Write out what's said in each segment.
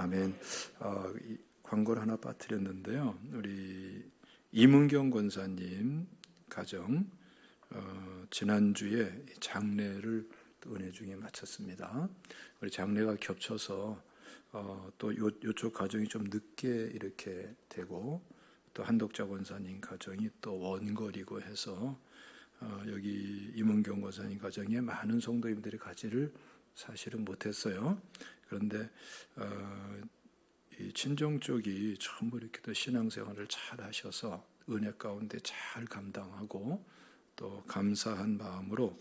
아멘. 광고를 하나 빠뜨렸는데요. 우리 이문경 권사님 가정 지난주에 장례를 또 은혜 중에 마쳤습니다. 우리 장례가 겹쳐서 또 요쪽 가정이 좀 늦게 이렇게 되고 또 한독자 권사님 가정이 또 원거리고 해서 여기 이문경 권사님 가정에 많은 성도님들이 가지를 사실은 못했어요. 그런데 이 친정 쪽이 전부 이렇게 또 신앙생활을 잘 하셔서 은혜 가운데 잘 감당하고 또 감사한 마음으로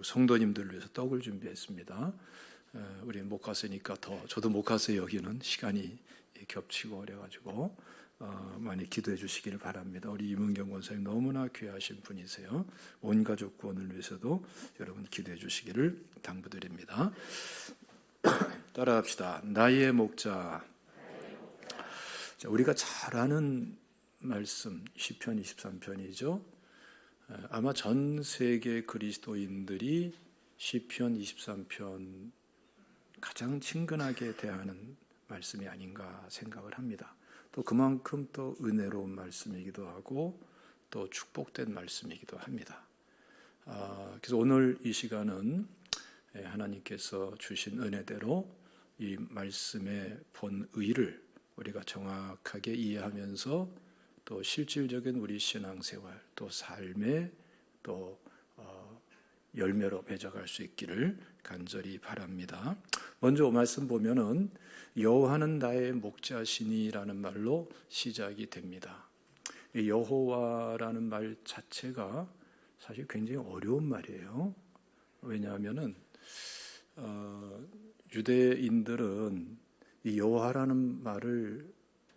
성도님들을 위해서 떡을 준비했습니다. 우리 못 갔으니까 저도 못 가서 여기는 시간이 겹치고 그래가지고 많이 기도해 주시기를 바랍니다. 우리 이문경 권사님 너무나 귀하신 분이세요. 온 가족 구원을 위해서도 여러분 기도해 주시기를 당부드립니다. 따라합시다. 나의 목자. 자, 우리가 잘 아는 말씀 시편 23편이죠. 아마 전 세계 그리스도인들이 시편 23편 가장 친근하게 대하는 말씀이 아닌가 생각을 합니다. 또 그만큼 또 은혜로운 말씀이기도 하고 또 축복된 말씀이기도 합니다. 그래서 오늘 이 시간은 하나님께서 주신 은혜대로 이 말씀의 본의를 우리가 정확하게 이해하면서 또 실질적인 우리 신앙생활 또 삶의 또 열매로 맺어갈 수 있기를 간절히 바랍니다. 먼저 말씀 보면은 여호와는 나의 목자시니라는 말로 시작이 됩니다. 이 여호와라는 말 자체가 사실 굉장히 어려운 말이에요. 왜냐하면은 유대인들은 이 여호와라는 말을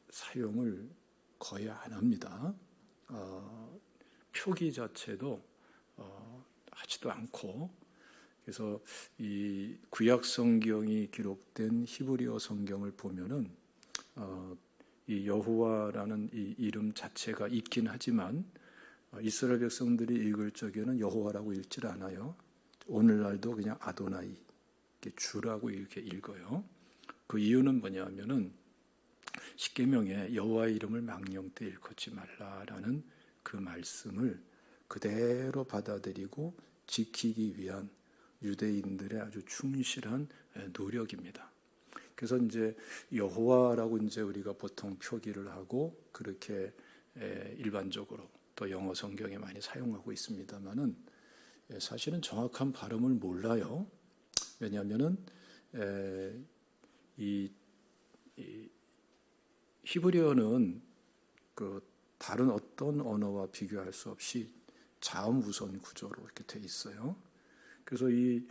사용을 거의 안 합니다. 표기 자체도 하지도 않고, 그래서 이 구약 성경이 기록된 히브리어 성경을 보면은 이 여호와라는 이 이름 자체가 있긴 하지만 이스라엘 백성들이 읽을 적에는 여호와라고 읽질 않아요. 오늘날도 그냥 아도나이, 주라고 이렇게 읽어요. 그 이유는 뭐냐면은 십계명에 여호와의 이름을 망령 때 일컫지 말라라는 그 말씀을 그대로 받아들이고 지키기 위한 유대인들의 아주 충실한 노력입니다. 그래서 이제 여호와라고 이제 우리가 보통 표기를 하고 그렇게 일반적으로 또 영어 성경에 많이 사용하고 있습니다만은 사실은 정확한 발음을 몰라요. 왜냐하면은 이 히브리어는 그 다른 어떤 언어와 비교할 수 없이 자음 우선 구조로 이렇게 돼 있어요. 그래서 이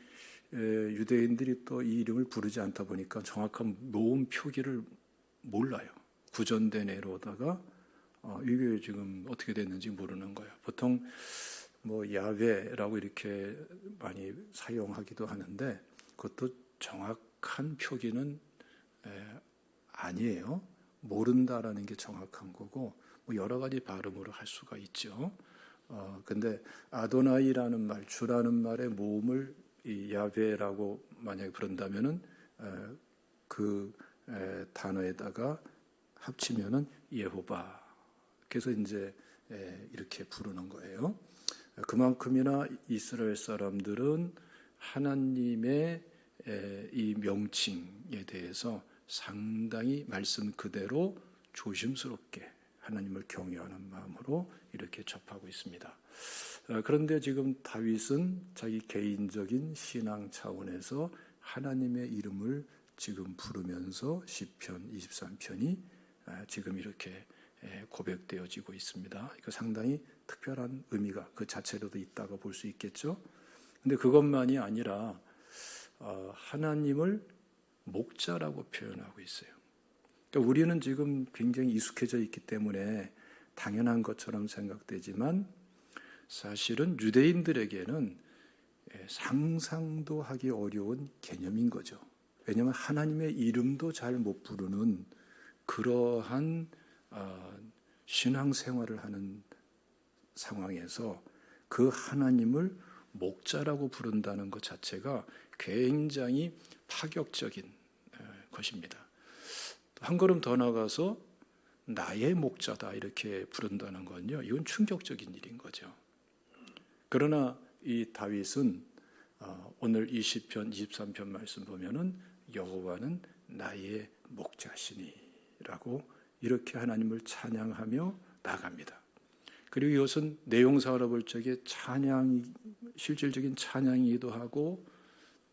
유대인들이 또 이 이름을 부르지 않다 보니까 정확한 모음 표기를 몰라요. 구전된 애로다가 이게 지금 어떻게 됐는지 모르는 거예요. 보통 뭐 야훼라고 이렇게 많이 사용하기도 하는데 그것도 정확한 표기는 아니에요. 모른다라는 게 정확한 거고 뭐 여러 가지 발음으로 할 수가 있죠. 근데 아도나이라는 말, 주라는 말의 모음을 이 야훼라고 만약에 부른다면은 그 단어에다가 합치면은 예호바. 그래서 이제 이렇게 부르는 거예요. 그만큼이나 이스라엘 사람들은 하나님의 이 명칭에 대해서 상당히 말씀 그대로 조심스럽게 하나님을 경외하는 마음으로 이렇게 접하고 있습니다. 그런데 지금 다윗은 자기 개인적인 신앙 차원에서 하나님의 이름을 지금 부르면서 시편 23편이 지금 이렇게 고백되어지고 있습니다. 이거 상당히 특별한 의미가 그 자체로도 있다고 볼 수 있겠죠. 근데 그것만이 아니라 하나님을 목자라고 표현하고 있어요. 그러니까 우리는 지금 굉장히 익숙해져 있기 때문에 당연한 것처럼 생각되지만 사실은 유대인들에게는 상상도 하기 어려운 개념인 거죠. 왜냐하면 하나님의 이름도 잘 못 부르는 그러한 신앙생활을 하는 상황에서 그 하나님을 목자라고 부른다는 것 자체가 굉장히 파격적인 것입니다. 한 걸음 더 나가서 나의 목자다 이렇게 부른다는 건요, 이건 충격적인 일인 거죠. 그러나 이 다윗은 오늘 20편, 23편 말씀 보면은 여호와는 나의 목자시니라고 이렇게 하나님을 찬양하며 나갑니다. 그리고 이것은 내용상으로 볼 적에 찬양이, 실질적인 찬양이기도 하고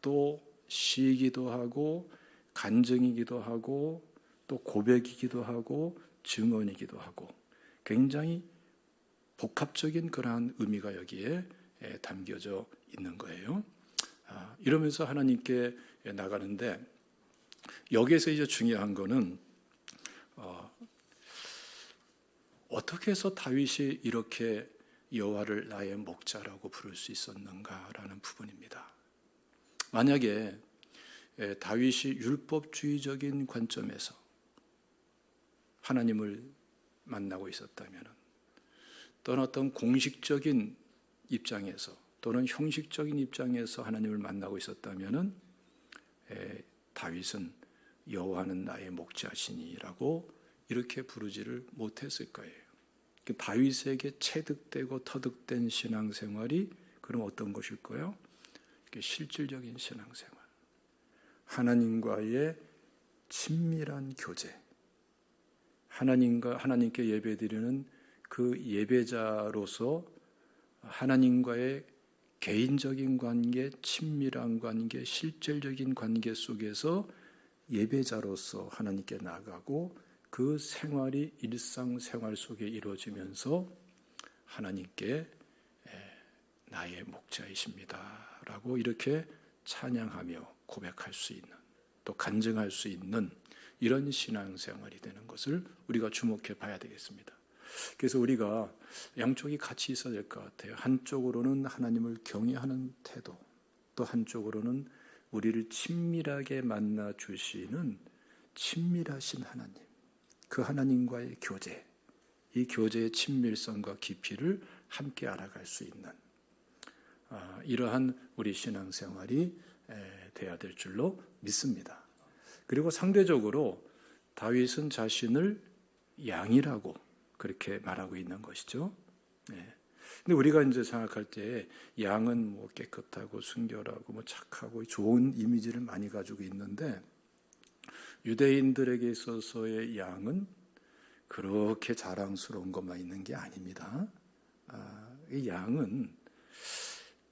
또 시이기도 하고 간증이기도 하고 또 고백이기도 하고 증언이기도 하고 굉장히 복합적인 그러한 의미가 여기에 담겨져 있는 거예요. 이러면서 하나님께 나가는데 여기에서 이제 중요한 거는 어떻게 해서 다윗이 이렇게 여호와를 나의 목자라고 부를 수 있었는가라는 부분입니다. 만약에 다윗이 율법주의적인 관점에서 하나님을 만나고 있었다면 또는 어떤 공식적인 입장에서 또는 형식적인 입장에서 하나님을 만나고 있었다면 다윗은 여호와는 나의 목자시니라고 이렇게 부르지를 못했을 거예요. 다윗에게 체득되고 터득된 신앙생활이 그럼 어떤 것일까요? 실질적인 신앙생활, 하나님과의 친밀한 교제, 하나님께 예배드리는 그 예배자로서 하나님과의 개인적인 관계, 친밀한 관계, 실질적인 관계 속에서 예배자로서 하나님께 나가고 그 생활이 일상생활 속에 이루어지면서 하나님께 나의 목자이십니다 라고 이렇게 찬양하며 고백할 수 있는, 또 간증할 수 있는 이런 신앙생활이 되는 것을 우리가 주목해 봐야 되겠습니다. 그래서 우리가 양쪽이 같이 있어야 될 것 같아요. 한쪽으로는 하나님을 경외하는 태도, 또 한쪽으로는 우리를 친밀하게 만나 주시는 친밀하신 하나님, 그 하나님과의 교제, 이 교제의 친밀성과 깊이를 함께 알아갈 수 있는 이러한 우리 신앙생활이 돼야 될 줄로 믿습니다. 그리고 상대적으로 다윗은 자신을 양이라고 그렇게 말하고 있는 것이죠. 근데 우리가 이제 생각할 때 양은 뭐 깨끗하고 순결하고 뭐 착하고 좋은 이미지를 많이 가지고 있는데 유대인들에게 있어서의 양은 그렇게 자랑스러운 것만 있는 게 아닙니다. 이 양은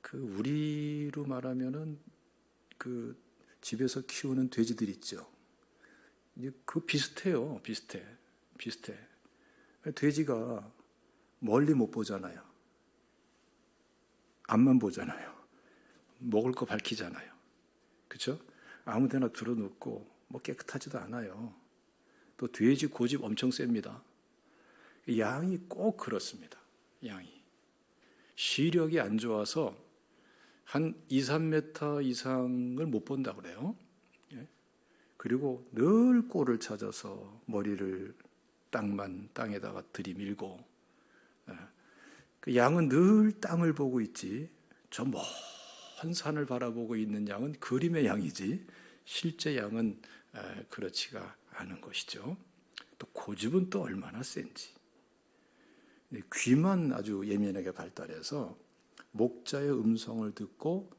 그 우리로 말하면은 그 집에서 키우는 돼지들 있죠. 그 비슷해요. 비슷해. 돼지가 멀리 못 보잖아요. 앞만 보잖아요. 먹을 거 밝히잖아요. 그렇죠? 아무 데나 들어놓고 뭐 깨끗하지도 않아요. 또 돼지 고집 엄청 셉니다. 양이 꼭 그렇습니다. 양이. 시력이 안 좋아서 한 2, 3m 이상을 못 본다고 그래요. 그리고 늘 꼴을 찾아서 머리를 땅에다가 들이밀고, 그 양은 늘 땅을 보고 있지, 저 먼 산을 바라보고 있는 양은 그림의 양이지 실제 양은 그렇지가 않은 것이죠. 또 고집은 또 얼마나 센지. 귀만 아주 예민하게 발달해서 목자의 음성을 듣고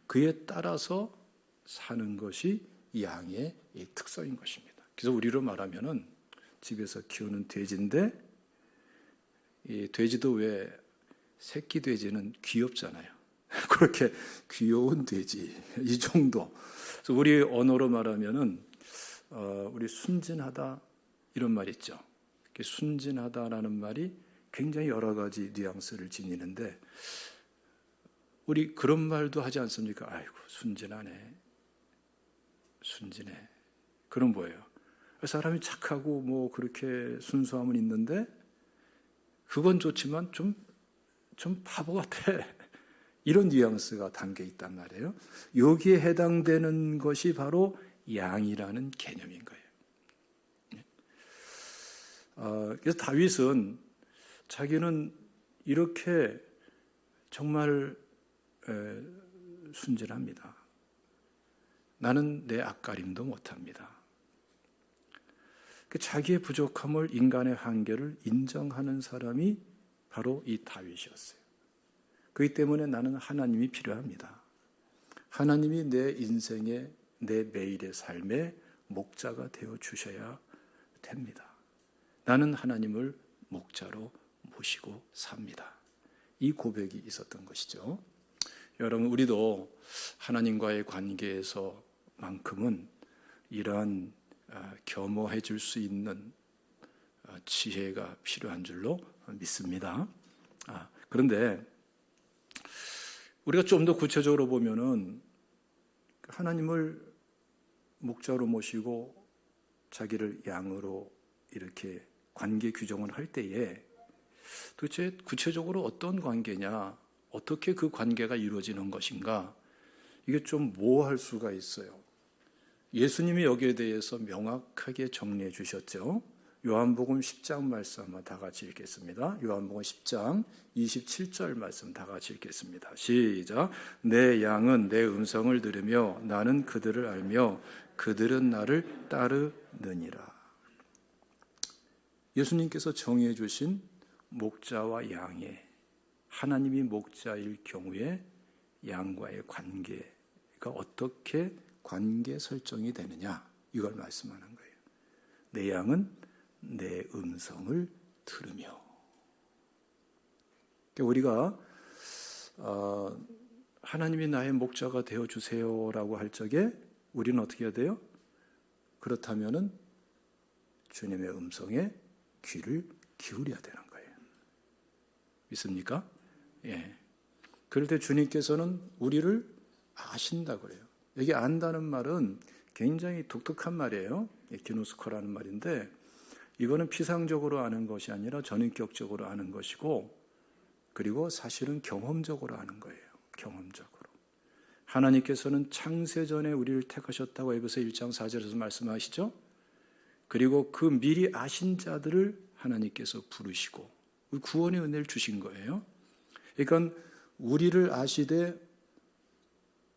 그에 따라서 사는 것이 양의 특성인 것입니다. 그래서 우리로 말하면은 집에서 키우는 돼지인데 이 돼지도 왜 새끼 돼지는 귀엽잖아요. 그렇게 귀여운 돼지 이 정도. 그래서 우리 언어로 말하면은 우리 순진하다 이런 말 있죠. 순진하다라는 말이 굉장히 여러 가지 뉘앙스를 지니는데 우리 그런 말도 하지 않습니까? 아이고 순진하네, 순진해. 그런 거예요. 사람이 착하고 뭐 그렇게 순수함은 있는데 그건 좋지만 좀 바보 같아. 이런 뉘앙스가 담겨 있단 말이에요. 여기에 해당되는 것이 바로 양이라는 개념인 거예요. 그래서 다윗은 자기는 이렇게 정말 순진합니다. 나는 내 앞가림도 못합니다. 그 자기의 부족함을, 인간의 한계를 인정하는 사람이 바로 이 다윗이었어요. 그렇기 때문에 나는 하나님이 필요합니다. 하나님이 내 인생의, 내 매일의 삶의 목자가 되어 주셔야 됩니다. 나는 하나님을 목자로 모시고 삽니다. 이 고백이 있었던 것이죠. 여러분, 우리도 하나님과의 관계에서만큼은 이러한 겸허해 줄 수 있는 지혜가 필요한 줄로 믿습니다. 그런데 우리가 좀 더 구체적으로 보면은 하나님을 목자로 모시고 자기를 양으로 이렇게 관계 규정을 할 때에 도대체 구체적으로 어떤 관계냐, 어떻게 그 관계가 이루어지는 것인가, 이게 좀 모호할 수가 있어요. 예수님이 여기에 대해서 명확하게 정리해 주셨죠. 요한복음 10장 말씀 한번 다 같이 읽겠습니다. 요한복음 10장 27절 말씀 다 같이 읽겠습니다. 시작. 내 양은 내 음성을 들으며 나는 그들을 알며 그들은 나를 따르느니라. 예수님께서 정의해 주신 목자와 양의, 하나님이 목자일 경우에 양과의 관계가 어떻게 관계 설정이 되느냐, 이걸 말씀하는 거예요. 내 양은 내 음성을 들으며. 우리가 하나님이 나의 목자가 되어주세요라고 할 적에 우리는 어떻게 해야 돼요? 그렇다면은 주님의 음성에 귀를 기울여야 되는 거예요. 믿습니까? 예. 그럴 때 주님께서는 우리를 아신다고 그래요. 여기 안다는 말은 굉장히 독특한 말이에요. 기노스코라는 말인데, 이거는 피상적으로 아는 것이 아니라 전인격적으로 아는 것이고, 그리고 사실은 경험적으로 아는 거예요. 경험적으로. 하나님께서는 창세전에 우리를 택하셨다고 에베소 1장 4절에서 말씀하시죠. 그리고 그 미리 아신 자들을 하나님께서 부르시고 구원의 은혜를 주신 거예요. 그러니까 우리를 아시되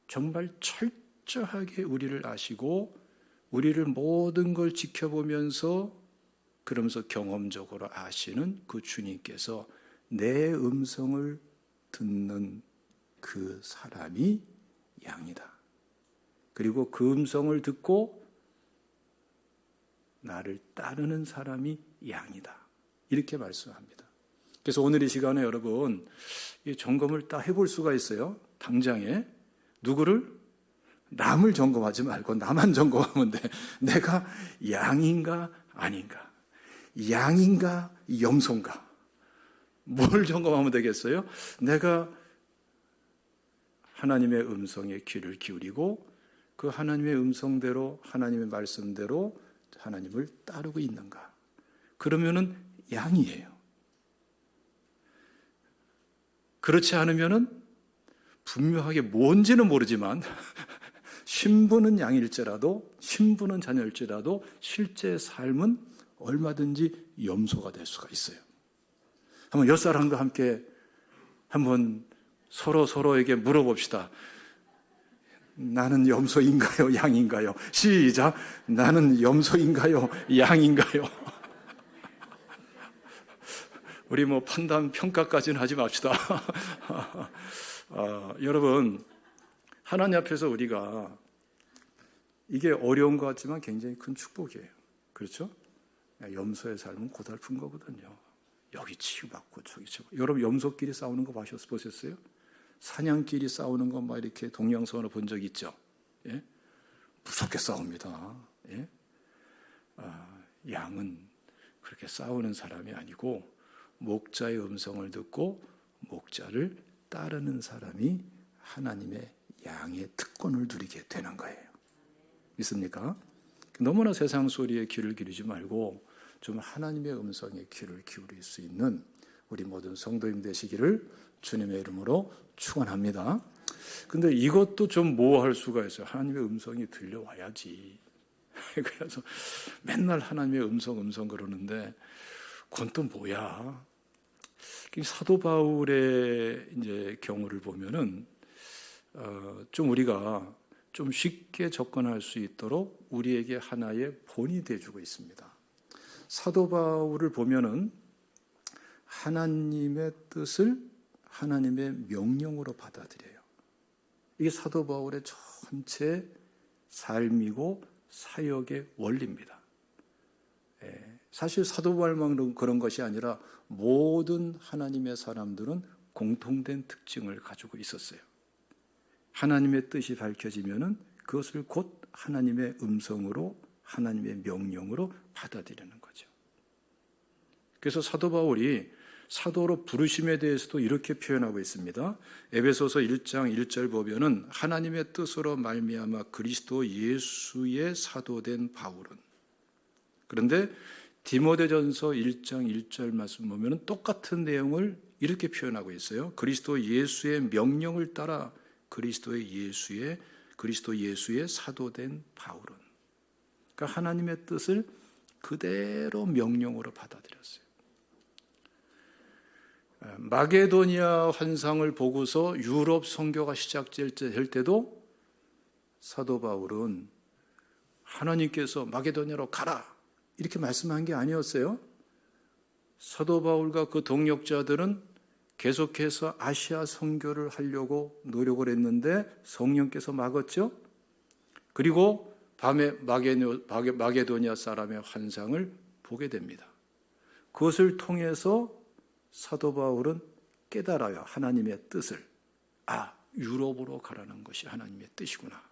정말 철저하게 우리를 아시고 우리를 모든 걸 지켜보면서 그러면서 경험적으로 아시는 그 주님께서 내 음성을 듣는 그 사람이 양이다. 그리고 그 음성을 듣고 나를 따르는 사람이 양이다. 이렇게 말씀합니다. 그래서 오늘 이 시간에 여러분 이 점검을 딱 해볼 수가 있어요. 당장에 누구를? 남을 점검하지 말고 나만 점검하면 돼. 내가 양인가 아닌가? 양인가 염소인가? 뭘 점검하면 되겠어요? 내가 하나님의 음성에 귀를 기울이고 그 하나님의 음성대로, 하나님의 말씀대로 하나님을 따르고 있는가? 그러면은 양이에요. 그렇지 않으면은 분명하게 뭔지는 모르지만 신분은 양일지라도, 신분은 자녀일지라도 실제 삶은 얼마든지 염소가 될 수가 있어요. 한번 옆사람과 함께 한번 서로에게 물어봅시다. 나는 염소인가요? 양인가요? 시작. 나는 염소인가요? 양인가요? 우리 판단, 평가까지는 하지 맙시다. 여러분, 하나님 앞에서 우리가 이게 어려운 것 같지만 굉장히 큰 축복이에요. 그렇죠? 염소의 삶은 고달픈 거거든요. 여기 치유받고 저기 치유받고. 여러분 염소끼리 싸우는 거 보셨어요? 사냥끼리 싸우는 거 막 이렇게 동양선을 본 적 있죠? 예? 무섭게 싸웁니다. 예? 양은 그렇게 싸우는 사람이 아니고 목자의 음성을 듣고 목자를 따르는 사람이 하나님의 양의 특권을 누리게 되는 거예요. 믿습니까? 너무나 세상 소리에 귀를 기울이지 말고 좀 하나님의 음성에 귀를 기울일 수 있는 우리 모든 성도님 되시기를 주님의 이름으로 축원합니다. 근데 이것도 좀 모호할 수가 있어요. 하나님의 음성이 들려와야지. 그래서 맨날 하나님의 음성 그러는데 그건 또 뭐야? 사도 바울의 이제 경우를 보면은 좀 우리가 좀 쉽게 접근할 수 있도록 우리에게 하나의 본이 돼주고 있습니다. 사도 바울을 보면은 하나님의 뜻을 하나님의 명령으로 받아들여요. 이게 사도 바울의 전체 삶이고 사역의 원리입니다. 사실 사도 바울만 그런 것이 아니라 모든 하나님의 사람들은 공통된 특징을 가지고 있었어요. 하나님의 뜻이 밝혀지면은 그것을 곧 하나님의 음성으로, 하나님의 명령으로 받아들이는 거죠. 그래서 사도 바울이 사도로 부르심에 대해서도 이렇게 표현하고 있습니다. 에베소서 1장 1절 보면은 하나님의 뜻으로 말미암아 그리스도 예수의 사도된 바울은. 그런데 디모데전서 1장 1절 말씀 보면은 똑같은 내용을 이렇게 표현하고 있어요. 그리스도 예수의 명령을 따라 그리스도 예수의 사도된 바울은. 그러니까 하나님의 뜻을 그대로 명령으로 받아들였어요. 마게도니아 환상을 보고서 유럽 선교가 시작될 때도 사도 바울은 하나님께서 마게도니아로 가라 이렇게 말씀한 게 아니었어요. 사도 바울과 그 동역자들은 계속해서 아시아 선교를 하려고 노력을 했는데 성령께서 막았죠. 그리고 밤에 마게도니아 사람의 환상을 보게 됩니다. 그것을 통해서 사도 바울은 깨달아요. 하나님의 뜻을. 유럽으로 가라는 것이 하나님의 뜻이구나.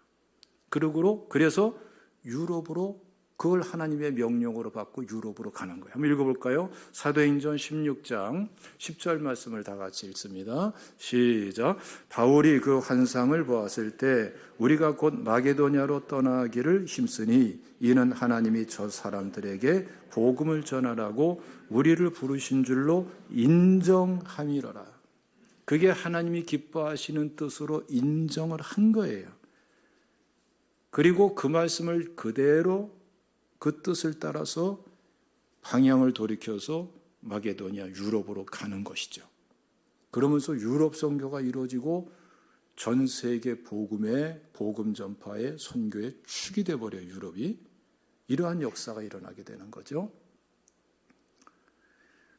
그래서 유럽으로 그걸 하나님의 명령으로 받고 유럽으로 가는 거예요. 한번 읽어볼까요? 사도행전 16장 10절 말씀을 다 같이 읽습니다. 시작. 바울이 그 환상을 보았을 때 우리가 곧 마게도냐로 떠나기를 힘쓰니 이는 하나님이 저 사람들에게 복음을 전하라고 우리를 부르신 줄로 인정함이로라. 그게 하나님이 기뻐하시는 뜻으로 인정을 한 거예요. 그리고 그 말씀을 그대로 그 뜻을 따라서 방향을 돌이켜서 마게도니아 유럽으로 가는 것이죠. 그러면서 유럽 선교가 이루어지고 전 세계 복음 전파의 선교의 축이 돼 버려요. 유럽이. 이러한 역사가 일어나게 되는 거죠.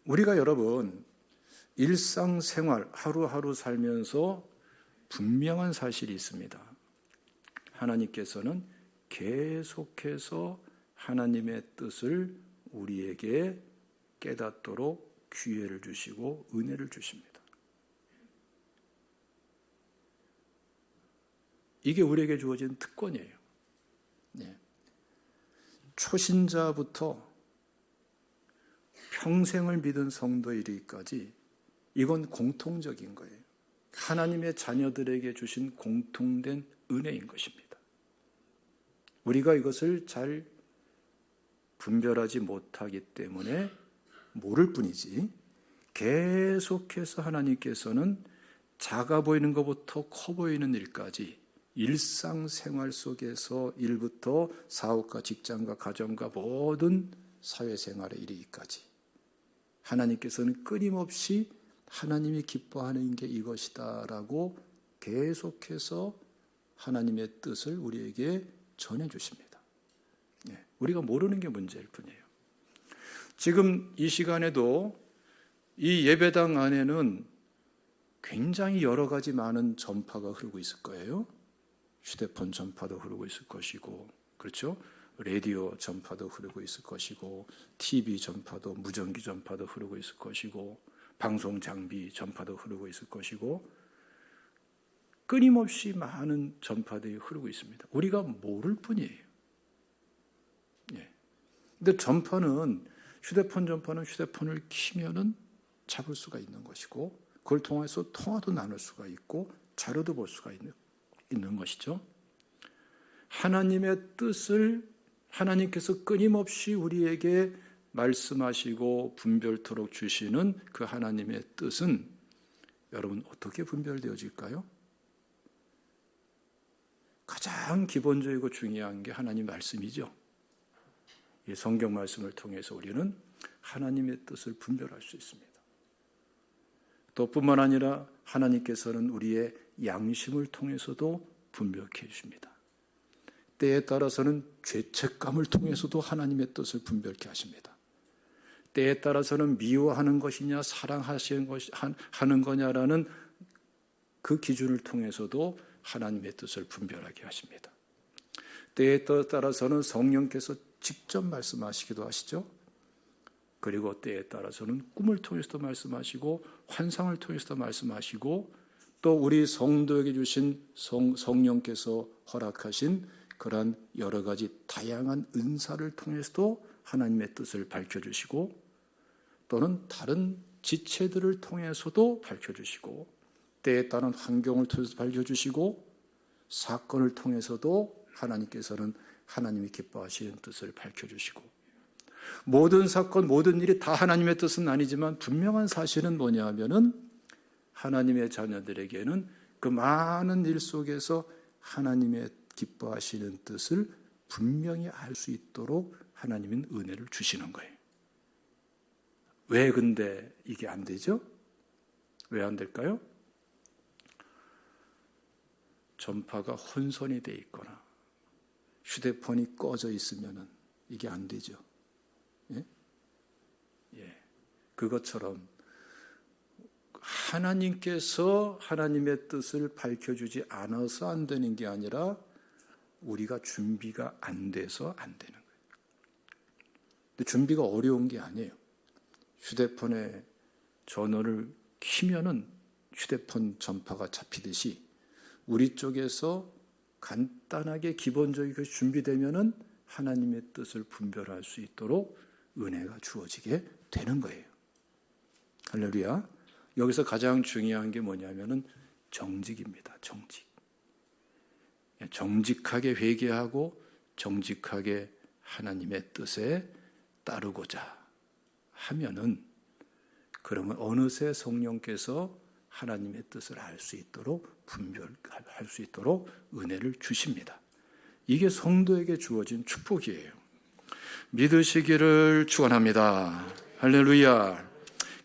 우리가 여러분 일상생활 하루하루 살면서 분명한 사실이 있습니다. 하나님께서는 계속해서 하나님의 뜻을 우리에게 깨닫도록 기회를 주시고 은혜를 주십니다. 이게 우리에게 주어진 특권이에요. 초신자부터 평생을 믿은 성도에 이르기까지 이건 공통적인 거예요. 하나님의 자녀들에게 주신 공통된 은혜인 것입니다. 우리가 이것을 잘 분별하지 못하기 때문에 모를 뿐이지 계속해서 하나님께서는 작아 보이는 것부터 커 보이는 일까지 일상생활 속에서 일부터 사업과 직장과 가정과 모든 사회생활에 이르기까지 하나님께서는 끊임없이 하나님이 기뻐하는 게 이것이다라고 계속해서 하나님의 뜻을 우리에게 전해주십니다. 우리가 모르는 게 문제일 뿐이에요. 지금 이 시간에도 이 예배당 안에는 굉장히 여러 가지 많은 전파가 흐르고 있을 거예요. 휴대폰 전파도 흐르고 있을 것이고, 그렇죠? 라디오 전파도 흐르고 있을 것이고, TV 전파도, 무전기 전파도 흐르고 있을 것이고, 방송 장비 전파도 흐르고 있을 것이고, 끊임없이 많은 전파들이 흐르고 있습니다. 우리가 모를 뿐이에요. 근데 전파는, 휴대폰 전파는 휴대폰을 키면은 잡을 수가 있는 것이고, 그걸 통해서 통화도 나눌 수가 있고, 자료도 볼 수가 있는 것이죠. 하나님의 뜻을 하나님께서 끊임없이 우리에게 말씀하시고 분별토록 주시는 그 하나님의 뜻은 여러분 어떻게 분별되어질까요? 가장 기본적이고 중요한 게 하나님 말씀이죠. 이 성경 말씀을 통해서 우리는 하나님의 뜻을 분별할 수 있습니다. 또 뿐만 아니라 하나님께서는 우리의 양심을 통해서도 분별케 해주십니다. 때에 따라서는 죄책감을 통해서도 하나님의 뜻을 분별케 하십니다. 때에 따라서는 미워하는 것이냐 하는 거냐라는 그 기준을 통해서도 하나님의 뜻을 분별하게 하십니다. 때에 따라서는 성령께서 직접 말씀하시기도 하시죠. 그리고 때에 따라서는 꿈을 통해서도 말씀하시고 환상을 통해서도 말씀하시고 또 우리 성도에게 주신 성령께서 허락하신 그러한 여러 가지 다양한 은사를 통해서도 하나님의 뜻을 밝혀주시고 또는 다른 지체들을 통해서도 밝혀주시고 때에 따른 환경을 통해서 밝혀주시고 사건을 통해서도 하나님께서는 하나님이 기뻐하시는 뜻을 밝혀주시고 모든 사건, 모든 일이 다 하나님의 뜻은 아니지만 분명한 사실은 뭐냐 하면은 하나님의 자녀들에게는 그 많은 일 속에서 하나님의 기뻐하시는 뜻을 분명히 알 수 있도록 하나님은 은혜를 주시는 거예요. 왜 근데 이게 안 되죠? 왜 안 될까요? 전파가 혼선이 돼 있거나 휴대폰이 꺼져 있으면 이게 안 되죠. 예? 예. 그것처럼 하나님께서 하나님의 뜻을 밝혀주지 않아서 안 되는 게 아니라 우리가 준비가 안 돼서 안 되는 거예요. 근데 준비가 어려운 게 아니에요. 휴대폰에 전원을 키면은 휴대폰 전파가 잡히듯이 우리 쪽에서 간단하게 기본적이게 준비되면은 하나님의 뜻을 분별할 수 있도록 은혜가 주어지게 되는 거예요. 할렐루야. 여기서 가장 중요한 게 뭐냐면은 정직입니다. 정직. 정직하게 회개하고 정직하게 하나님의 뜻에 따르고자 하면은 그러면 어느새 성령께서 하나님의 뜻을 알 수 있도록 분별할 수 있도록 은혜를 주십니다. 이게 성도에게 주어진 축복이에요. 믿으시기를 축원합니다. 할렐루야.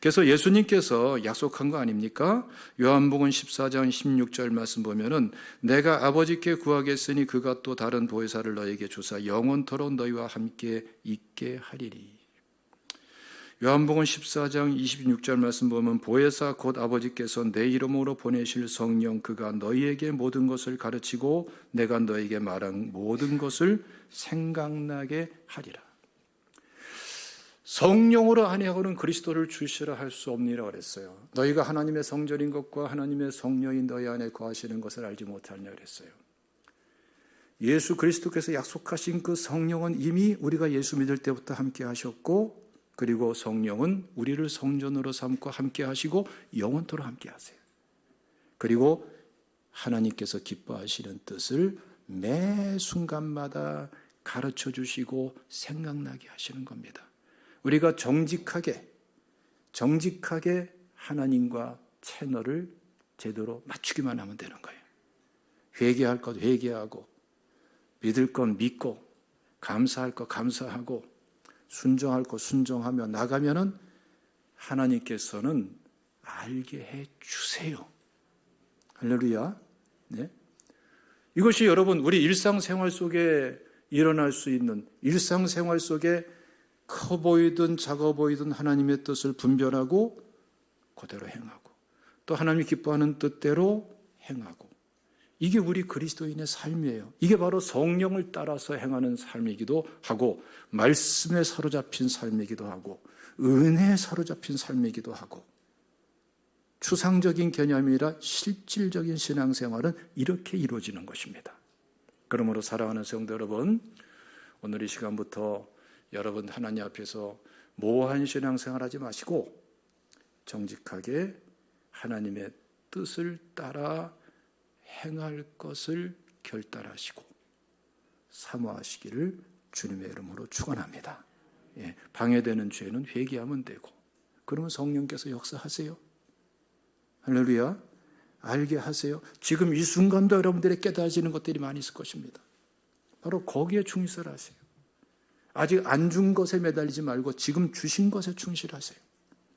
그래서 예수님께서 약속한 거 아닙니까? 요한복음 14장 16절 말씀 보면은 내가 아버지께 구하겠으니 그가 또 다른 보혜사를 너에게 주사 영원토록 너희와 함께 있게 하리리. 요한복음 14장 26절 말씀 보면 보혜사 곧 아버지께서 내 이름으로 보내실 성령 그가 너희에게 모든 것을 가르치고 내가 너희에게 말한 모든 것을 생각나게 하리라. 성령으로 아니하고는 그리스도를 주시라 할 수 없느니라 그랬어요. 너희가 하나님의 성전인 것과 하나님의 성령인 너희 안에 거하시는 것을 알지 못하느냐 그랬어요. 예수 그리스도께서 약속하신 그 성령은 이미 우리가 예수 믿을 때부터 함께 하셨고 그리고 성령은 우리를 성전으로 삼고 함께 하시고 영원토록 함께 하세요. 그리고 하나님께서 기뻐하시는 뜻을 매 순간마다 가르쳐 주시고 생각나게 하시는 겁니다. 우리가 정직하게 하나님과 채널을 제대로 맞추기만 하면 되는 거예요. 회개할 것 회개하고 믿을 건 믿고 감사할 것 감사하고 순종할 것 순종하며 나가면은 하나님께서는 알게 해 주세요. 할렐루야. 네. 이것이 여러분 우리 일상생활 속에 일어날 수 있는 일상생활 속에 커 보이든 작아 보이든 하나님의 뜻을 분별하고 그대로 행하고 또 하나님이 기뻐하는 뜻대로 행하고 이게 우리 그리스도인의 삶이에요. 이게 바로 성령을 따라서 행하는 삶이기도 하고 말씀에 사로잡힌 삶이기도 하고 은혜에 사로잡힌 삶이기도 하고 추상적인 개념이 아니라 실질적인 신앙생활은 이렇게 이루어지는 것입니다. 그러므로 사랑하는 성도 여러분, 오늘 이 시간부터 여러분 하나님 앞에서 모호한 신앙생활하지 마시고 정직하게 하나님의 뜻을 따라 행할 것을 결단하시고 사모하시기를 주님의 이름으로 축원합니다. 방해되는 죄는 회개하면 되고 그러면 성령께서 역사하세요. 할렐루야. 알게 하세요. 지금 이 순간도 여러분들이 깨달아지는 것들이 많이 있을 것입니다. 바로 거기에 충실하세요. 아직 안 준 것에 매달리지 말고 지금 주신 것에 충실하세요.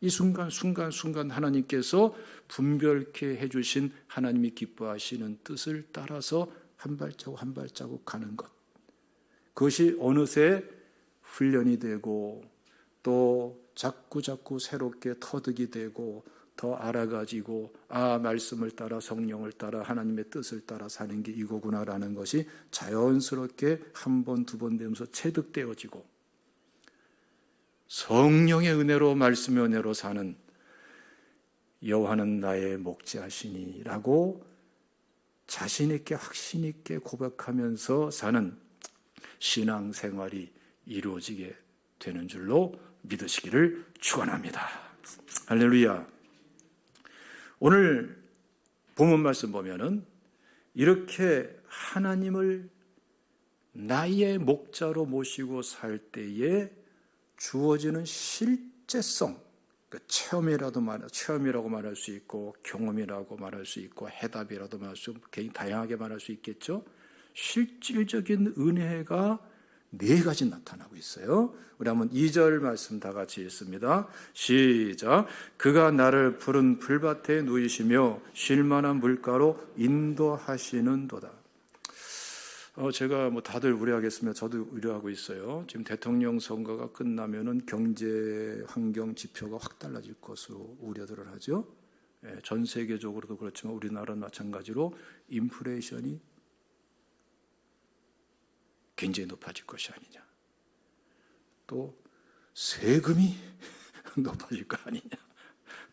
이 순간 하나님께서 분별케 해주신 하나님이 기뻐하시는 뜻을 따라서 한 발자국 한 발자국 가는 것. 그것이 어느새 훈련이 되고 또 또 자꾸 새롭게 터득이 되고 더 알아가지고 말씀을 따라 성령을 따라 하나님의 뜻을 따라 사는 게 이거구나라는 것이 자연스럽게 한 번, 두 번 되면서 체득되어지고 성령의 은혜로 말씀의 은혜로 사는 여호와는 나의 목자시니라고 자신 있게 확신 있게 고백하면서 사는 신앙생활이 이루어지게 되는 줄로 믿으시기를 축원합니다. 할렐루야. 오늘 본문 말씀 보면은 이렇게 하나님을 나의 목자로 모시고 살 때에 주어지는 실제성, 체험이라고 말할 수 있고 경험이라고 말할 수 있고 해답이라도 말할 수 있고 굉장히 다양하게 말할 수 있겠죠. 실질적인 은혜가 네 가지 나타나고 있어요. 우리 한번 2절 말씀 다 같이 읽습니다. 시작. 그가 나를 푸른 풀밭에 누이시며 쉴만한 물가로 인도하시는도다. 제가 다들 우려하겠으면 저도 우려하고 있어요. 지금 대통령 선거가 끝나면은 경제 환경 지표가 확 달라질 것으로 우려들을 하죠. 전 세계적으로도 그렇지만 우리나라는 마찬가지로 인플레이션이 굉장히 높아질 것이 아니냐. 또 세금이 높아질 거 아니냐.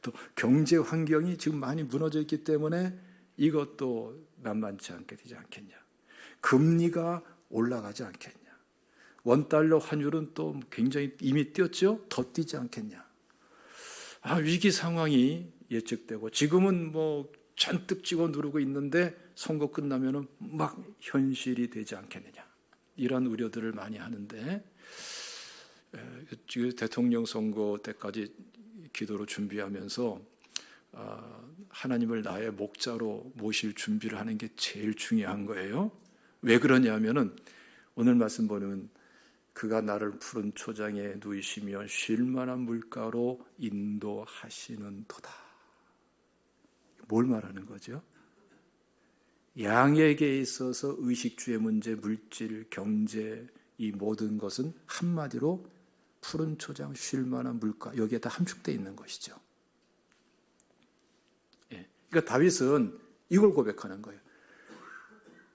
또 경제 환경이 지금 많이 무너져 있기 때문에 이것도 만만치 않게 되지 않겠냐. 금리가 올라가지 않겠냐. 원달러 환율은 또 굉장히 이미 뛰었죠. 더 뛰지 않겠냐. 위기 상황이 예측되고 지금은 잔뜩 찍어 누르고 있는데 선거 끝나면은 막 현실이 되지 않겠느냐. 이런 우려들을 많이 하는데 대통령 선거 때까지 기도로 준비하면서 하나님을 나의 목자로 모실 준비를 하는 게 제일 중요한 거예요. 왜 그러냐면은 오늘 말씀 보면 그가 나를 푸른 초장에 누이시며 쉴만한 물가로 인도하시는 도다. 뭘 말하는 거죠? 양에게 있어서 의식주의 문제, 물질, 경제 이 모든 것은 한마디로 푸른 초장, 쉴만한 물가 여기에 다 함축되어 있는 것이죠. 그러니까 다윗은 이걸 고백하는 거예요.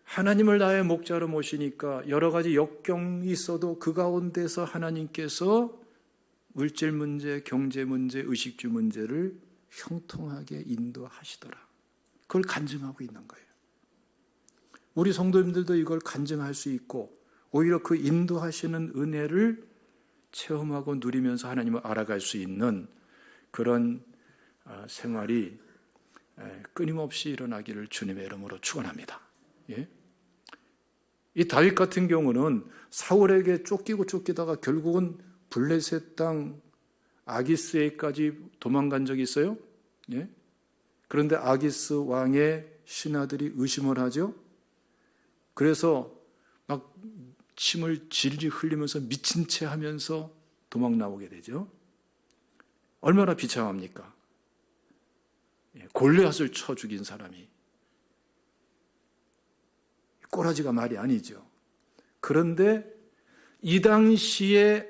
하나님을 나의 목자로 모시니까 여러 가지 역경이 있어도 그 가운데서 하나님께서 물질 문제, 경제 문제, 의식주 문제를 형통하게 인도하시더라. 그걸 간증하고 있는 거예요. 우리 성도님들도 이걸 간증할 수 있고 오히려 그 인도하시는 은혜를 체험하고 누리면서 하나님을 알아갈 수 있는 그런 생활이 끊임없이 일어나기를 주님의 이름으로 축원합니다. 이 다윗 같은 경우는 사울에게 쫓기다가 결국은 블레셋 땅 아기스에까지 도망간 적이 있어요. 그런데 아기스 왕의 신하들이 의심을 하죠. 그래서 막 침을 질질 흘리면서 미친 채 하면서 도망 나오게 되죠. 얼마나 비참합니까? 골리앗을 쳐 죽인 사람이. 꼬라지가 말이 아니죠. 그런데 이 당시에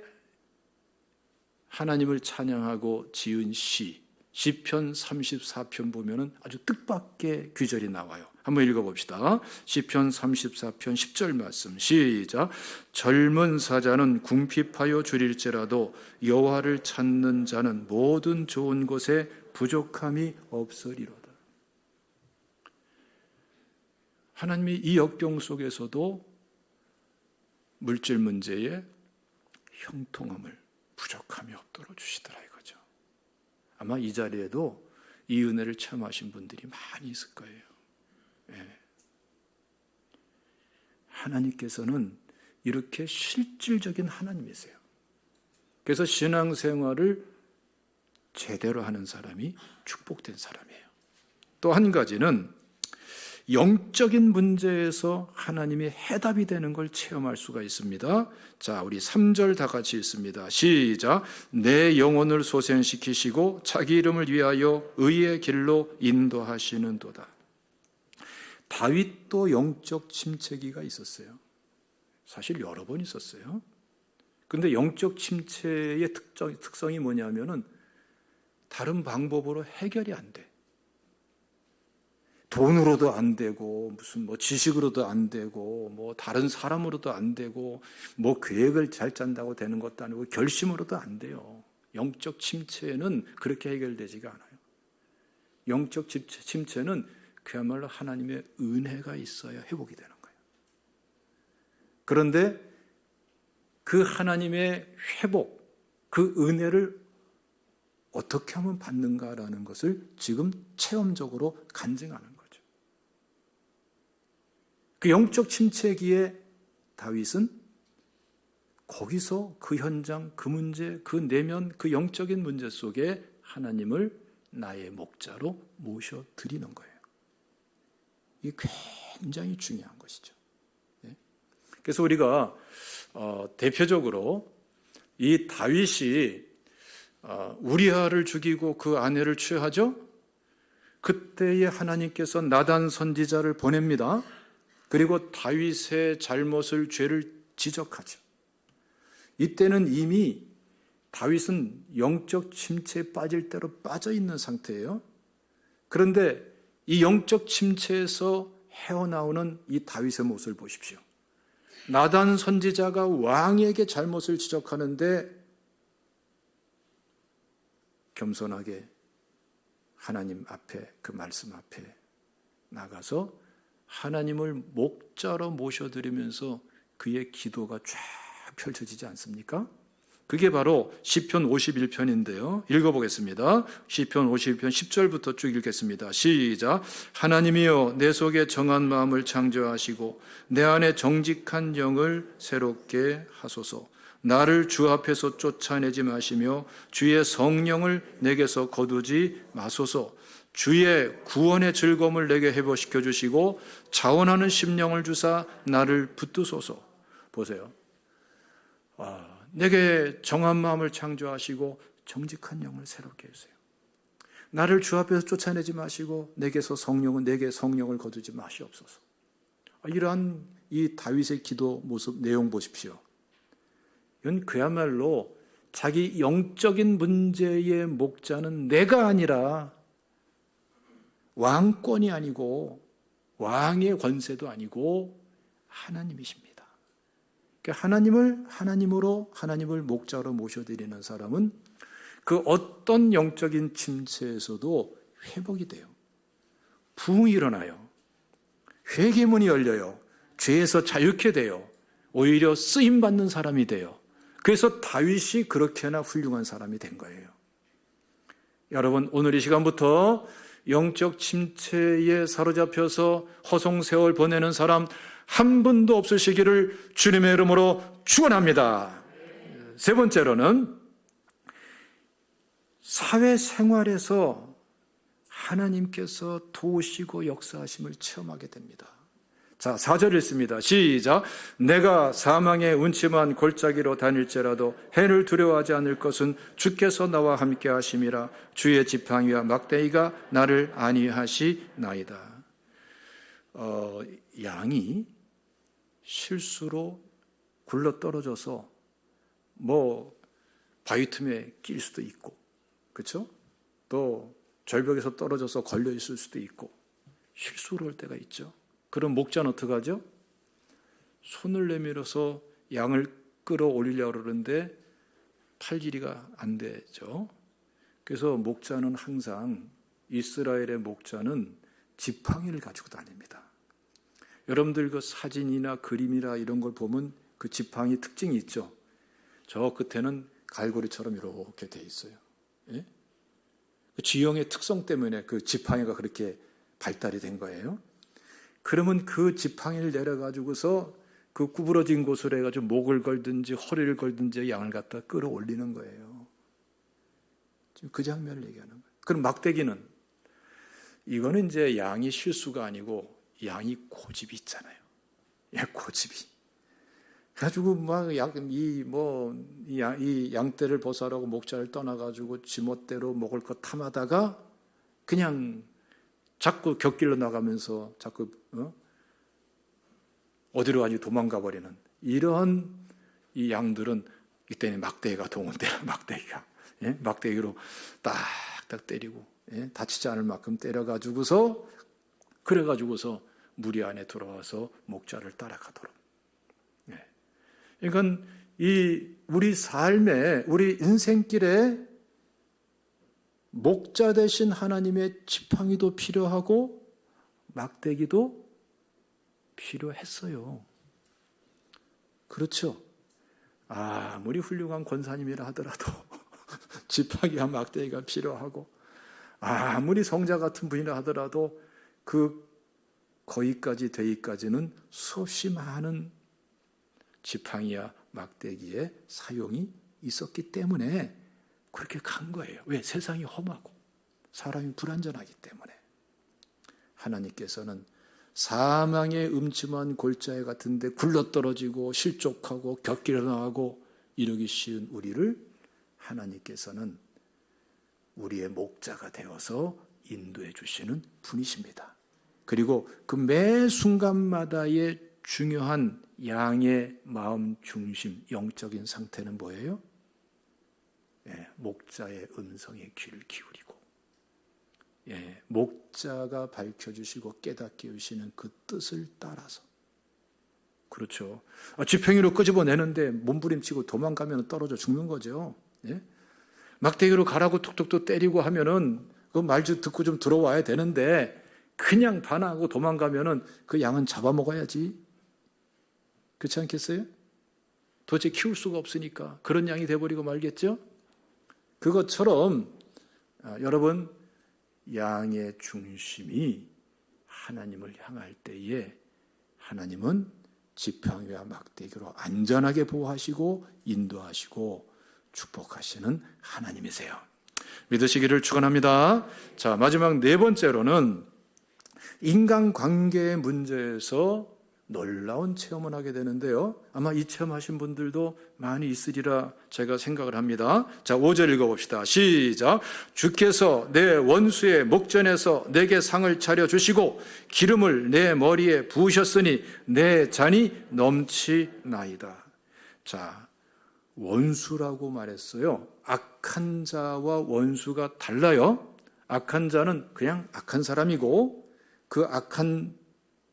하나님을 찬양하고 지은 시편 34편 보면은 아주 뜻밖의 규절이 나와요. 한번 읽어봅시다. 시편 34편 10절 말씀 시작. 젊은 사자는 궁핍하여 줄일지라도 여호와를 찾는 자는 모든 좋은 것에 부족함이 없으리로다. 하나님이 이 역경 속에서도 물질 문제에 형통함을 부족함이 없도록 주시더라 이거죠. 아마 이 자리에도 이 은혜를 체험하신 분들이 많이 있을 거예요. 하나님께서는 이렇게 실질적인 하나님이세요. 그래서 신앙생활을 제대로 하는 사람이 축복된 사람이에요. 또 한 가지는 영적인 문제에서 하나님의 해답이 되는 걸 체험할 수가 있습니다. 자, 우리 3절 다 같이 읽습니다. 시작. 내 영혼을 소생시키시고 자기 이름을 위하여 의의 길로 인도하시는도다. 다윗도 영적 침체기가 있었어요. 사실 여러 번 있었어요. 그런데 영적 침체의 특성이 뭐냐면은 다른 방법으로 해결이 안 돼. 돈으로도 안 되고, 무슨 뭐 지식으로도 안 되고, 뭐 다른 사람으로도 안 되고, 뭐 계획을 잘 짠다고 되는 것도 아니고, 결심으로도 안 돼요. 영적 침체는 그렇게 해결되지가 않아요. 영적 침체는 그야말로 하나님의 은혜가 있어야 회복이 되는 거예요. 그런데 그 하나님의 회복, 그 은혜를 어떻게 하면 받는가라는 것을 지금 체험적으로 간증하는 거죠. 그 영적 침체기에 다윗은 거기서 그 현장, 그 문제, 그 내면, 그 영적인 문제 속에 하나님을 나의 목자로 모셔드리는 거예요. 이게 굉장히 중요한 것이죠. 그래서 우리가 대표적으로 이 다윗이 우리아를 죽이고 그 아내를 취하죠. 그때에 하나님께서 나단 선지자를 보냅니다. 그리고 다윗의 잘못을, 죄를 지적하죠. 이때는 이미 다윗은 영적 침체에 빠질 대로 빠져 있는 상태예요. 그런데 이 영적 침체에서 헤어나오는 이 다윗의 모습을 보십시오. 나단 선지자가 왕에게 잘못을 지적하는데 겸손하게 하나님 앞에, 그 말씀 앞에 나가서 하나님을 목자로 모셔드리면서 그의 기도가 쫙 펼쳐지지 않습니까? 그게 바로 시편 51편인데요. 읽어보겠습니다. 시편 51편 10절부터 쭉 읽겠습니다. 시작. 하나님이여 내 속에 정한 마음을 창조하시고 내 안에 정직한 영을 새롭게 하소서. 나를 주 앞에서 쫓아내지 마시며 주의 성령을 내게서 거두지 마소서. 주의 구원의 즐거움을 내게 회복시켜 주시고 자원하는 심령을 주사 나를 붙드소서. 보세요. 내게 정한 마음을 창조하시고 정직한 영을 새롭게 해주세요. 나를 주 앞에서 쫓아내지 마시고 내게 성령을 거두지 마시옵소서. 이러한 이 다윗의 기도 모습 내용 보십시오. 이건 그야말로 자기 영적인 문제의 목자는 내가 아니라 왕권이 아니고 왕의 권세도 아니고 하나님이십니다. 그러니까 하나님을 목자로 모셔드리는 사람은 그 어떤 영적인 침체에서도 회복이 돼요. 부흥이 일어나요. 회개문이 열려요. 죄에서 자유케 돼요. 오히려 쓰임받는 사람이 돼요. 그래서 다윗이 그렇게나 훌륭한 사람이 된 거예요. 여러분, 오늘 이 시간부터 영적 침체에 사로잡혀서 허송세월 보내는 사람 한 분도 없으시기를 주님의 이름으로 축원합니다. 세 번째로는 사회생활에서 하나님께서 도우시고 역사하심을 체험하게 됩니다. 자, 4절 읽습니다. 시작. 내가 사망의 운침한 골짜기로 다닐지라도 해를 두려워하지 않을 것은 주께서 나와 함께 하심이라. 주의 지팡이와 막대기가 나를 안위하시나이다. 양이 실수로 굴러 떨어져서 뭐 바위 틈에 낄 수도 있고, 그렇죠? 또 절벽에서 떨어져서 걸려 있을 수도 있고 실수를 할 때가 있죠. 그럼 목자는 어떻게 하죠? 손을 내밀어서 양을 끌어올리려고 그러는데 팔 길이가 안 되죠. 그래서 목자는 항상, 이스라엘의 목자는 지팡이를 가지고 다닙니다. 여러분들 그 사진이나 그림이나 이런 걸 보면 그 지팡이 특징이 있죠. 저 끝에는 갈고리처럼 이렇게 돼 있어요. 예? 그 지형의 특성 때문에 그 지팡이가 그렇게 발달이 된 거예요. 그러면 그 지팡이를 내려가지고서 그 구부러진 곳으로 해가지고 목을 걸든지 허리를 걸든지 양을 갖다 끌어올리는 거예요. 지금 그 장면을 얘기하는 거예요. 그럼 막대기는, 이거는 이제 양이 실수가 아니고 양이 고집이 있잖아요. 고집이. 그래가지고 막 이 양떼를 벗어라고 목자를 떠나가지고 지멋대로 먹을 것 탐하다가 그냥 자꾸 곁길로 나가면서 자꾸 어디로 가지 도망가 버리는 이러한 이 양들은 이때는 막대기가 동원되라, 막대기가. 예? 막대기로 딱딱 때리고, 예? 다치지 않을 만큼 때려가지고서, 그래가지고서 무리 안에 들어와서 목자를 따라가도록. 예. 그러니까 우리 삶에, 우리 인생길에 목자 대신 하나님의 지팡이도 필요하고 막대기도 필요했어요. 그렇죠? 아무리 훌륭한 권사님이라 하더라도 지팡이와 막대기가 필요하고, 아무리 성자 같은 분이라 하더라도 거기까지 되기까지는 수없이 많은 지팡이와 막대기의 사용이 있었기 때문에 그렇게 간 거예요. 왜? 세상이 험하고 사람이 불완전하기 때문에. 하나님께서는 사망의 음침한 골짜기 같은 데 굴러떨어지고 실족하고 곁길에 나가고 이러기 쉬운 우리를 하나님께서는 우리의 목자가 되어서 인도해 주시는 분이십니다. 그리고 그 매 순간마다의 중요한 양의 마음 중심, 영적인 상태는 뭐예요? 예, 목자의 음성에 귀를 기울이고, 예, 목자가 밝혀주시고 깨닫게 해주시는 그 뜻을 따라서. 그렇죠. 지팡이로 끄집어내는데 몸부림치고 도망가면 떨어져 죽는 거죠. 예? 막대기로 가라고 툭툭툭 때리고 하면은 그 말 좀 듣고 좀 들어와야 되는데 그냥 반항하고 도망가면은 그 양은 잡아먹어야지. 그렇지 않겠어요? 도대체 키울 수가 없으니까 그런 양이 돼버리고 말겠죠? 그것처럼 여러분, 양의 중심이 하나님을 향할 때에 하나님은 지팡이와 막대기로 안전하게 보호하시고 인도하시고 축복하시는 하나님이세요. 믿으시기를 축원합니다. 자, 마지막 네 번째로는 인간관계의 문제에서 놀라운 체험을 하게 되는데요. 아마 이 체험하신 분들도 많이 있으리라 제가 생각을 합니다. 자, 5절 읽어봅시다. 시작. 주께서 내 원수의 목전에서 내게 상을 차려주시고 기름을 내 머리에 부으셨으니 내 잔이 넘치나이다. 자, 원수라고 말했어요. 악한 자와 원수가 달라요. 악한 자는 그냥 악한 사람이고 그 악한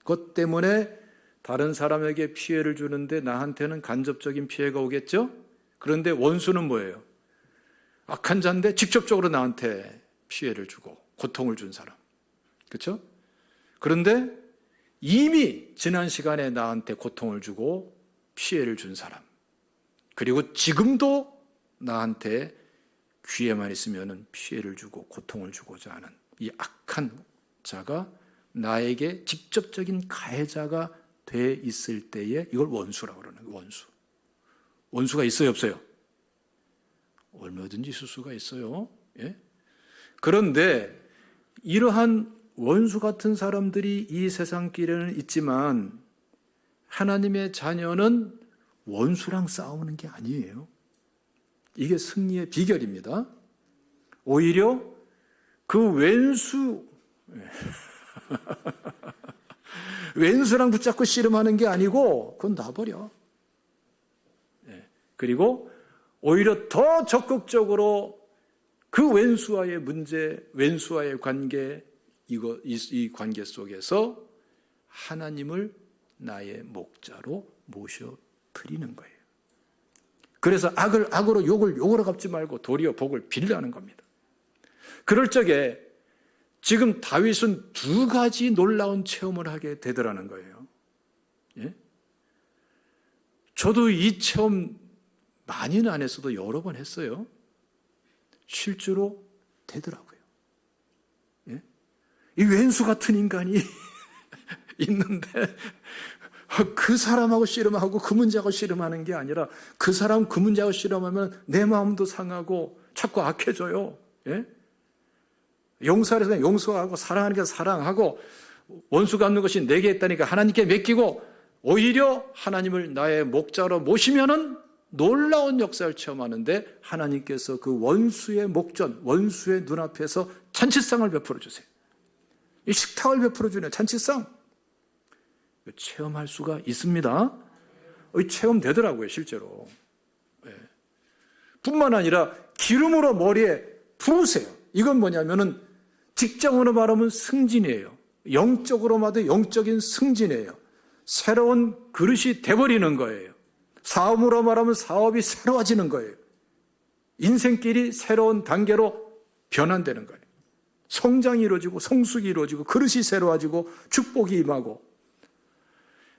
것 때문에 다른 사람에게 피해를 주는데 나한테는 간접적인 피해가 오겠죠? 그런데 원수는 뭐예요? 악한 자인데 직접적으로 나한테 피해를 주고 고통을 준 사람. 그렇죠? 그런데 이미 지난 시간에 나한테 고통을 주고 피해를 준 사람. 그리고 지금도 나한테 귀에만 있으면 피해를 주고 고통을 주고자 하는 이 악한 자가 나에게 직접적인 가해자가 돼 있을 때에 이걸 원수라고 그러는 거예요. 원수. 원수가 있어요, 없어요? 얼마든지 있을 수가 있어요. 예? 그런데 이러한 원수 같은 사람들이 이 세상길에는 있지만 하나님의 자녀는 원수랑 싸우는 게 아니에요. 이게 승리의 비결입니다. 오히려 그 왼수랑 붙잡고 씨름하는 게 아니고 그건 놔버려. 그리고 오히려 더 적극적으로 그 왼수와의 문제, 왼수와의 관계, 이 관계 속에서 하나님을 나의 목자로 모셔드리는 거예요. 그래서 악을 악으로 욕으로 갚지 말고 도리어 복을 빌라는 겁니다. 그럴 적에 지금 다윗은 두 가지 놀라운 체험을 하게 되더라는 거예요. 예? 저도 이 체험 많이는 안 했어도 여러 번 했어요. 실제로 되더라고요. 예? 이 왼수 같은 인간이 있는데 그 사람하고 씨름하고 그 문제하고 씨름하는 게 아니라 그 사람 그 문제하고 씨름하면 내 마음도 상하고 자꾸 악해져요. 예? 용서하려면 용서하고 사랑하는 게 사랑하고 원수 갚는 것이 내게 있다니까 하나님께 맡기고 오히려 하나님을 나의 목자로 모시면은 놀라운 역사를 체험하는데 하나님께서 그 원수의 목전, 원수의 눈앞에서 잔치상을 베풀어 주세요. 이 식탁을 베풀어 주네요. 잔치상. 체험할 수가 있습니다. 체험되더라고요, 실제로. 네. 뿐만 아니라 기름으로 머리에 부으세요. 이건 뭐냐면은 직장으로 말하면 승진이에요. 영적으로 말해도 영적인 승진이에요. 새로운 그릇이 돼버리는 거예요. 사업으로 말하면 사업이 새로워지는 거예요. 인생길이 새로운 단계로 변환되는 거예요. 성장이 이루어지고 성숙이 이루어지고 그릇이 새로워지고 축복이 임하고.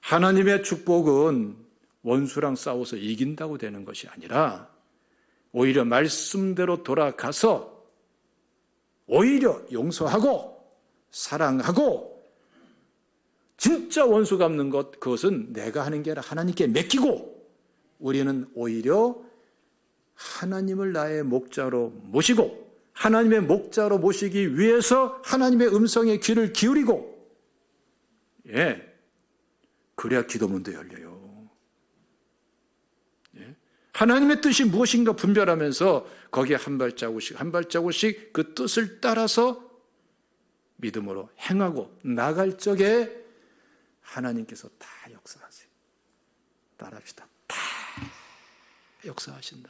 하나님의 축복은 원수랑 싸워서 이긴다고 되는 것이 아니라 오히려 말씀대로 돌아가서 오히려 용서하고 사랑하고 진짜 원수 갚는 것, 그것은 내가 하는 게 아니라 하나님께 맡기고 우리는 오히려 하나님을 나의 목자로 모시고 하나님의 목자로 모시기 위해서 하나님의 음성에 귀를 기울이고, 그래야 기도문도 열려요. 하나님의 뜻이 무엇인가 분별하면서 거기에 한 발자국씩 한 발자국씩 그 뜻을 따라서 믿음으로 행하고 나갈 적에 하나님께서 다 역사하세요. 따라합시다. 다 역사하신다.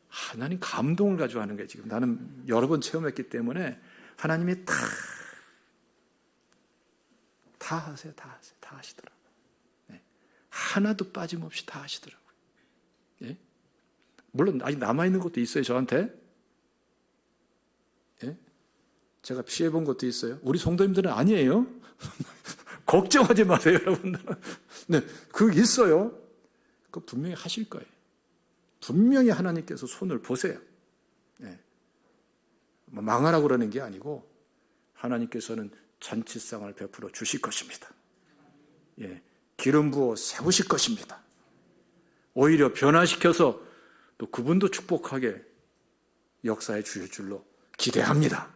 하나님 감동을 가지고 하는 거예요. 지금 나는 여러 번 체험했기 때문에 하나님이 다 하세요. 다 하세요. 다 하시더라고요. 하나도 빠짐없이 다 하시더라고요. 물론 아직 남아있는 것도 있어요, 저한테. 제가 피해본 것도 있어요. 우리 성도님들은 아니에요. 걱정하지 마세요, 여러분들은. 그거 있어요. 그거 분명히 하실 거예요. 분명히 하나님께서 손을 보세요. 망하라고 그러는 게 아니고 하나님께서는 잔치상을 베풀어 주실 것입니다. 기름 부어 세우실 것입니다. 오히려 변화시켜서 또 그분도 축복하게 역사해 주실 줄로 기대합니다.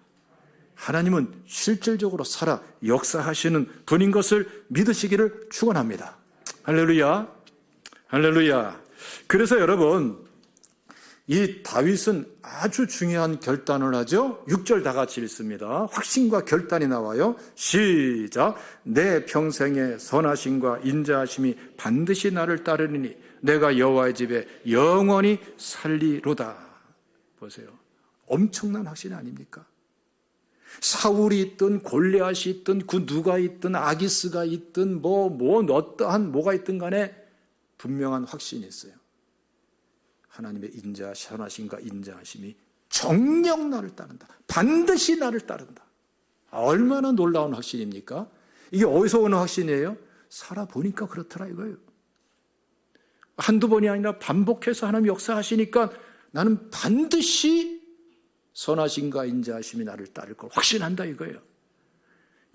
하나님은 실질적으로 살아 역사하시는 분인 것을 믿으시기를 축원합니다. 할렐루야. 할렐루야. 그래서 여러분, 이 다윗은 아주 중요한 결단을 하죠. 6절 다 같이 읽습니다. 확신과 결단이 나와요. 시작. 내 평생의 선하심과 인자하심이 반드시 나를 따르리니 내가 여호와의 집에 영원히 살리로다. 보세요. 엄청난 확신 아닙니까? 사울이 있든 골리앗이 있든 그 누가 있든 아기스가 있든 어떠한 뭐가 있든 간에 분명한 확신이 있어요. 하나님의 선하심과 인자하심이 정녕 나를 따른다. 반드시 나를 따른다. 얼마나 놀라운 확신입니까? 이게 어디서 오는 확신이에요? 살아보니까 그렇더라 이거예요. 한두 번이 아니라 반복해서 하나님 역사하시니까 나는 반드시 선하심과 인자하심이 나를 따를 걸 확신한다 이거예요.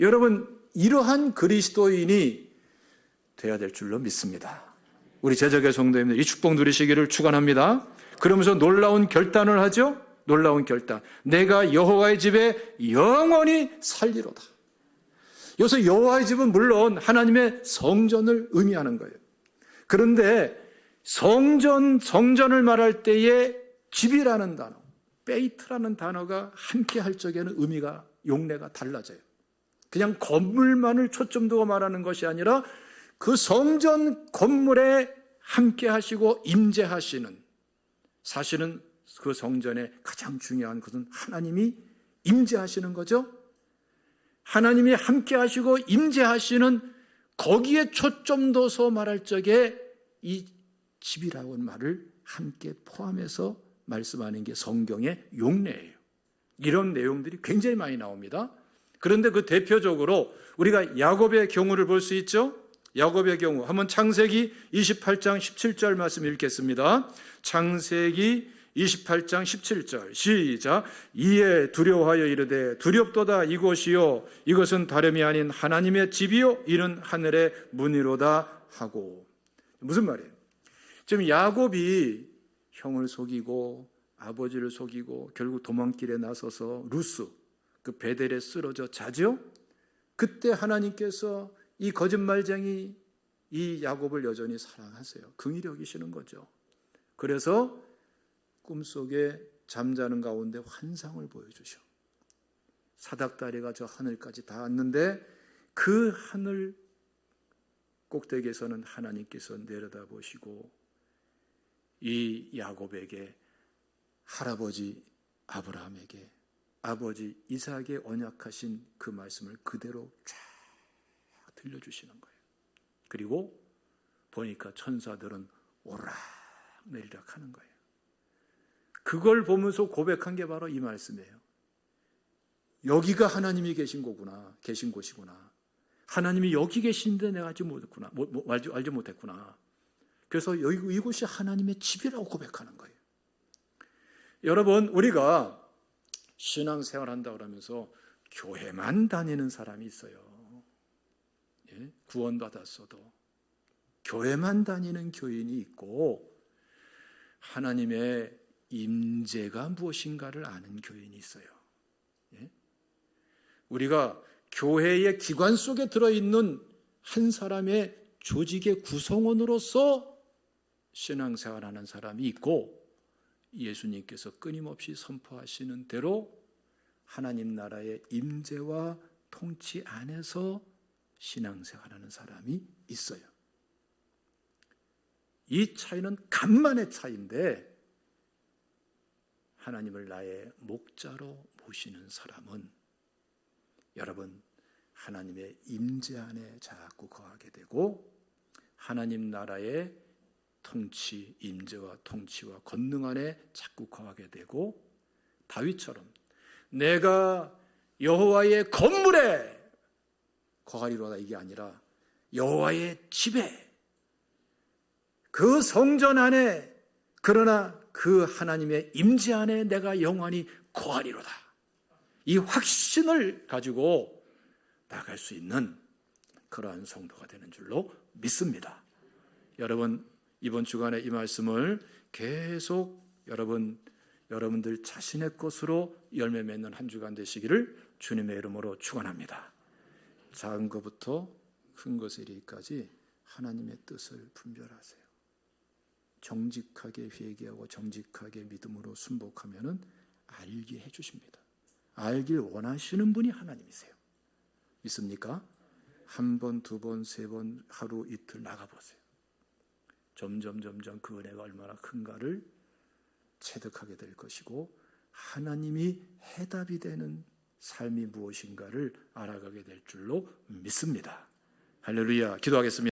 여러분, 이러한 그리스도인이 돼야 될 줄로 믿습니다. 우리 제자계 성도님들 이 축복 누리시기를 축원합니다. 그러면서 놀라운 결단을 하죠. 놀라운 결단. 내가 여호와의 집에 영원히 살리로다. 여기서 여호와의 집은 물론 하나님의 성전을 의미하는 거예요. 그런데 성전을 말할 때에 집이라는 단어, 베이트라는 단어가 함께 할 적에는 의미가 용례가 달라져요. 그냥 건물만을 초점 두고 말하는 것이 아니라 그 성전 건물에 함께 하시고 임재하시는, 사실은 그 성전의 가장 중요한 것은 하나님이 임재하시는 거죠. 하나님이 함께 하시고 임재하시는 거기에 초점 둬서 말할 적에 이 집이라고 하는 말을 함께 포함해서 말씀하는 게 성경의 용례예요. 이런 내용들이 굉장히 많이 나옵니다. 그런데 그 대표적으로 우리가 야곱의 경우를 볼 수 있죠. 야곱의 경우 한번 창세기 28장 17절 말씀 읽겠습니다. 창세기 28장 17절 시작. 이에 두려워하여 이르되 두렵도다 이곳이요 이것은 다름이 아닌 하나님의 집이요 이는 하늘의 문이로다 하고. 무슨 말이에요? 지금 야곱이 형을 속이고 아버지를 속이고 결국 도망길에 나서서 루스 그 베델에 쓰러져 자죠. 그때 하나님께서 이 거짓말쟁이 이 야곱을 여전히 사랑하세요. 긍휼히 여기시는 거죠. 그래서 꿈속에 잠자는 가운데 환상을 보여주셔. 사닥다리가 저 하늘까지 닿았는데 그 하늘 꼭대기에서는 하나님께서 내려다보시고 이 야곱에게, 할아버지 아브라함에게, 아버지 이삭에게 언약하신 그 말씀을 그대로 쫙 들려주시는 거예요. 그리고 보니까 천사들은 오락내리락 하는 거예요. 그걸 보면서 고백한 게 바로 이 말씀이에요. 여기가 하나님이 계신 거구나, 계신 곳이구나. 하나님이 여기 계신데 내가 알지 못했구나. 그래서 이곳이 하나님의 집이라고 고백하는 거예요. 여러분, 우리가 신앙생활 한다고 그러면서 교회만 다니는 사람이 있어요. 예? 구원받았어도 교회만 다니는 교인이 있고, 하나님의 임재가 무엇인가를 아는 교인이 있어요. 예? 우리가 교회의 기관 속에 들어있는 한 사람의 조직의 구성원으로서 신앙생활하는 사람이 있고, 예수님께서 끊임없이 선포하시는 대로 하나님 나라의 임재와 통치 안에서 신앙생활하는 사람이 있어요. 이 차이는 간만의 차이인데, 하나님을 나의 목자로 모시는 사람은 여러분 하나님의 임재 안에 자꾸 거하게 되고, 하나님 나라의 통치, 임재와 통치와 권능 안에 자꾸 거하게 되고, 다윗처럼 내가 여호와의 건물에 거하리로다, 이게 아니라 여호와의 집에, 그 성전 안에, 그러나 그 하나님의 임재 안에 내가 영원히 거하리로다, 이 확신을 가지고 나갈 수 있는 그러한 성도가 되는 줄로 믿습니다. 여러분, 이번 주간에 이 말씀을 계속 여러분들 자신의 것으로 열매 맺는 한 주간 되시기를 주님의 이름으로 축원합니다. 작은 것부터 큰 것에 이르기까지 하나님의 뜻을 분별하세요. 정직하게 회개하고 정직하게 믿음으로 순복하면은 알게 해주십니다. 알길 원하시는 분이 하나님이세요. 믿습니까? 한 번, 두 번, 세 번, 하루, 이틀 나가보세요. 점점 그 은혜가 얼마나 큰가를 체득하게 될 것이고, 하나님이 해답이 되는 삶이 무엇인가를 알아가게 될 줄로 믿습니다. 할렐루야. 기도하겠습니다.